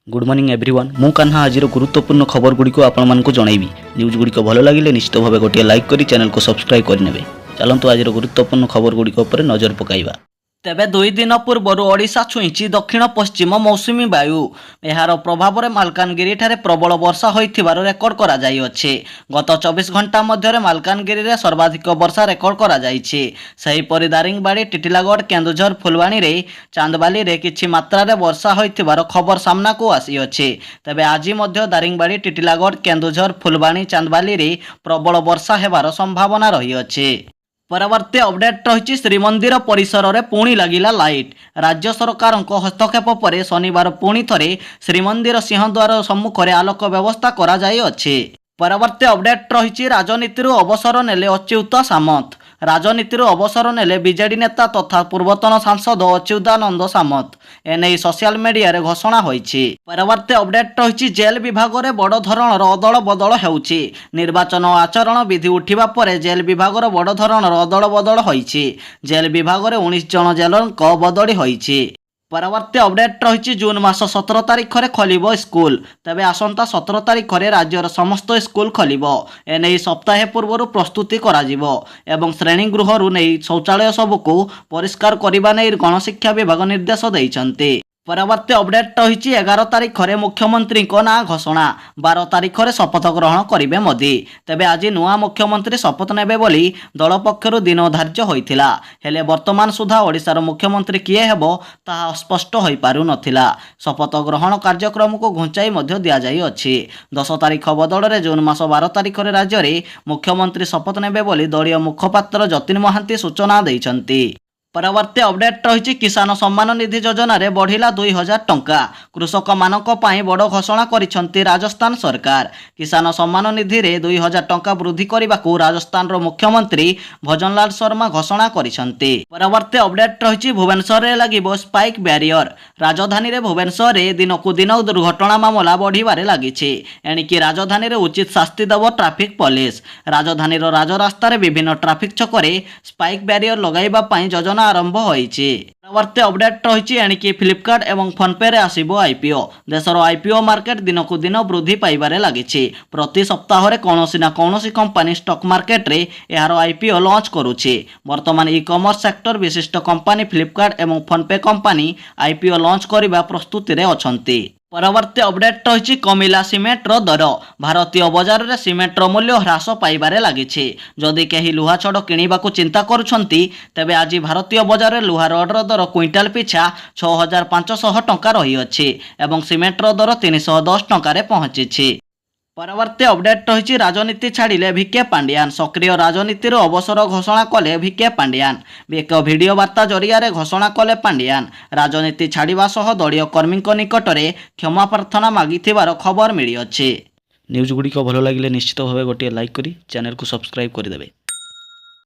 Good morning everyone मु कान्हा आज गुरुत्वपूर्ण खबर गुड़िक आपको जनइबी। न्यूज गुड़िक भल लगे निश्चित भाव गोटे लाइक करी चैनल को सब्सक्राइब करने। चलतु आज गुरुत्वपूर्ण खबर गुड़िक नजर पकाइबा। तेबे 2 दिन पूर्व ओडिशा छुईची दक्षिण पश्चिम मौसुमी वायु यार प्रभाव में मालकानगिरी ठारे प्रबल वर्षा होइथिबार रेकर्ड करा जाई अछि। गत 24 घंटा मध्य मालकानगिरी रे सर्वाधिक वर्षा रेकर्ड करा जाइछि। सेहीपरि दारिंगबाड़ी, टिटिलागढ़, केन्दुझर, फुलवाणी रे चांदबाली रे किछि मात्रा रे वर्षा होइथिबार खबर सामना को आसी अछि। तेबे आज मध्य दारिंगबाड़ी, टिटिलागढ़, केन्दुझर, फुलवाणी, चांदबाली रे प्रबल वर्षा हेबार संभावना रही अछि। परवर्ती अपडेट रही श्रीमंदिर परिसर में पुणी लगिला लाइट। राज्य सरकार हस्तक्षेप पर शनिवार पुणी थरे श्रीमंदिर सिंहद्वार सम्मुख में आलोक व्यवस्था करा जाई अछि। परवर्ती अपडेट रही राजनीति अवसर नेले अच्युत सामंत। राजनीति अवसर नेले बीजेडी नेता तथा पूर्वतन सांसद अच्युतानंद सामंत। एने सोशल मीडिया रे घोषणा होईछि। परवर्ती अपडेट रही जेल विभाग में बड़ धरणर अदल बदल हेउछि। निर्वाचन आचरण विधि उठिबा परे जेल विभाग बड़ धरणर अदल बदल होईछि। जेल विभाग में 19 जन जेलरक बदली होईछि। परवर्ती अपडेट रही जून मास 17 तारिख में खोलिब स्कूल। तेबे आसंता 17 तारिख में राज्यर समस्त स्कूल खोलिब। एने सप्ताहे पूर्व प्रस्तुति कराजिबो एवं श्रेणी गृह नहीं शौचालय सबको परिष्कार करने नहीं गणशिक्षा विभाग निर्देश देइछन्ते। परवर्ती अपडेट रही 11 तारिख में मुख्यमंत्री ना घोषणा। 12 तारिख में शपथ ग्रहण करेंगे मोदी। तेबे आज नुआ मुख्यमंत्री शपथ नेबे बोली दल पक्षर दिन धार्य होइथिला। हेले वर्तमान सुधा ओडिशार मुख्यमंत्री किए हेबो ताहा स्पष्ट होई पारु नथिला। शपथ ग्रहण कार्यक्रम को घुंचाई मध्य दिया जाई अछि। 10 तारिख बदल में जून मास 12 तारिख में राज्य में मुख्यमंत्री शपथ नेबे बोली दलीय मुखपात्र जतिन महांती सूचना दैछन्ति। परवर्ती अपडेट रही किसान सम्मान निधि योजना रे बढ़िला 2000 टंका। कृषक मानक पाई बड़ घोषणा करिसंती राजस्थान सरकार। किसान सम्मान निधि रे 2000 टंका वृद्धि करने राजस्थान रो मुख्यमंत्री भजनलाल शर्मा घोषणा करिसंती। परवर्ती अपडेट रही भुवनेश्वर रे लागिबो स्पाइक बैरियर। राजधानी रे भुवनेश्वर रे दिनकु दिन दुर्घटना मामला बढ़िबारे लागिछि। एणिकी राजधानी रे उचित शास्ति देव ट्राफिक पुलिस। राजधानी रो राजरास्ता रे विभिन्न ट्राफिक छकरे स्पाइक बैरियर लगाइबा पई योजना आरंभ होईछि। परवर्ती अपडेट रही एणिकी फ्लिपकार्ट एवं फोनपे रे आसीबो आईपीओ। देशर आईपीओ मार्केट दिनकु दिन वृद्धि पाइबारे लागिछि। प्रति सप्ताह रे कौनसी ना कौनसी कंपनी स्टॉक मार्केट रे एहार आईपीओ लॉन्च करुछि। वर्तमान ई कॉमर्स सेक्टर विशिष्ट कंपनी फ्लिपकार्ट एवं फोनपे कंपनी आईपीओ लॉन्च करबा प्रस्तुति रे अछंती। परवर्ती अपडेट रही कमिला सिमेंटर दर। भारतीय बजार में सिमेंटर मूल्य ह्रास पाइबारे लागिछि। जदि केही लुहा छड़ किनिबाकू चिंता करुछंती तेबे आज भारतीय बजार में लुहा रडर दर क्विंटाल पिछा 6500 टंका रही अछि एवं सिमेंटर दर 310 टंका रे पहुंचिछि। परवर्ती अपडेट रही राजनीति छाड़िले भिके पांड्यान। सक्रिय राजनीति अवसर घोषणा कले भिके पांड्यान। एक वीडियो वार्ता जरिया घोषणा कले पांड्यान राजनीति छाड़िबा सह दलीय कर्मी निकट में क्षमा प्रार्थना मागिथिबार खबर मिली अछि। न्यूज गुड़िक भल लगे निश्चित भाव गोटे लाइक करी चैनल को सब्सक्राइब करदेवे।